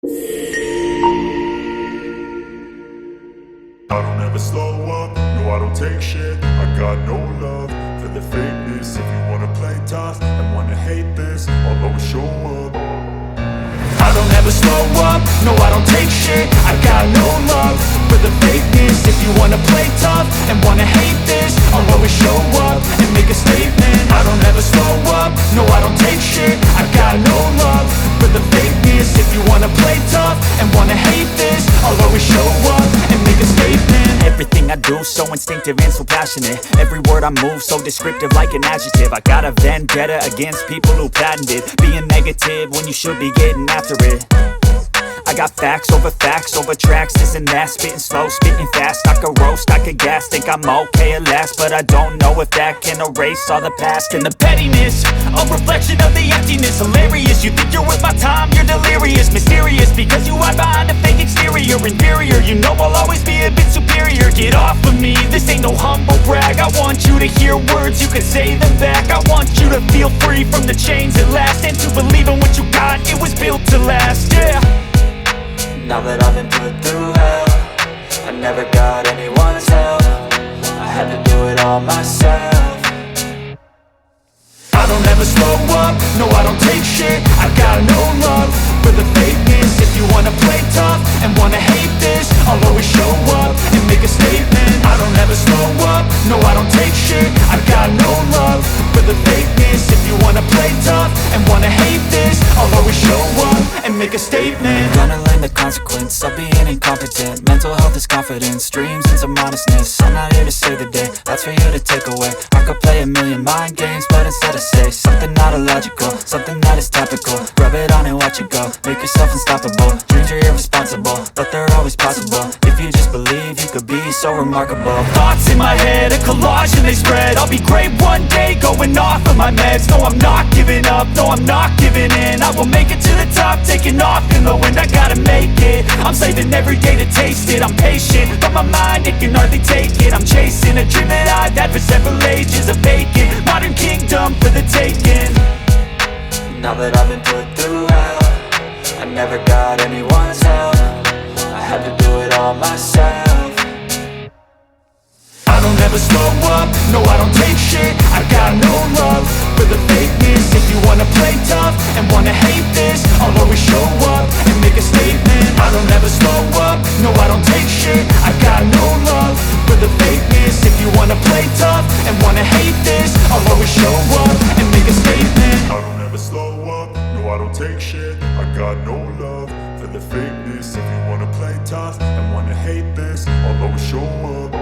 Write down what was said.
I don't ever slow up, no I don't take shit. I got no love for the fakeness. If you wanna play tough and wanna hate this, I'll always show up. I don't ever slow up, no I don't take shit. I got no love for the fakeness. If you wanna play tough and wanna hate this, I'll always show up and make a statement. I don't ever slow up, no I don't take shit. I got no love for the fakeness. If you wanna play tough and wanna hate this, I'll always show up and make a statement. Everything I do so instinctive and so passionate. Every word I move so descriptive like an adjective. I got a vendetta against people who patented being negative when you should be getting after it. I got facts over tracks, this and that. Spitting slow, spitting fast, I could roast, I could gas. Think I'm okay at last, but I don't know if that can erase all the past. And the pettiness, a reflection of the emptiness. Hilarious, you think you're worth my time, you're delirious. Mysterious, because you hide behind a fake exterior. Inferior, you know I'll always be a bit superior. Get off of me, this ain't no humble brag. I want you to hear words, you can say them back. I want you to feel free from the chains at last, and to believe in what you got, it was built to last, yeah. Now that I've been put through hell, I never got anyone's help. I had to do it all myself. I don't ever slow up, no I don't take shit. I got no love for the fakeness. If you wanna play tough and wanna hate this, I'll always show up and make a statement. I don't ever slow up, no I don't take shit. I got no love for the fakeness. If you wanna play tough and wanna hate this, I'll always show up and make a statement. Gonna learn the consequence of being incompetent. Mental health is confidence, dreams and some modestness. I'm not here to save the day, that's for you to take away. I could play a million mind games, but instead I say something not illogical, something that is topical. Rub it on and watch it go, make yourself unstoppable. Dreams are irresponsible, but they're always possible. If you just believe, you could be so remarkable. Thoughts in my head, a collage and they spread. I'll be great one day, going off of my meds. No, I'm not giving up, no, I'm not giving in. I will make it to the top, taking off in the wind. I gotta make it, I'm saving every day to taste it. I'm patient, but my mind, it can hardly take it. I'm chasing a dream that I've had for several ages. A vacant, modern kingdom for the taking. Now that I've been put through hell, I never got anyone's help. I had to do it all myself. I don't ever slow up, no I don't take shit. I got no love for the fakeness. If you wanna play tough and wanna hate this, I'll always show up and make a statement. I don't ever slow up, no I don't take shit. I got no love for the fakeness. If you wanna play tough and wanna hate this, I'll always show up and make a statement. I don't ever slow up, no I don't take shit. I got no love for the fakeness. If you wanna play tough and wanna hate this, I'll always show up.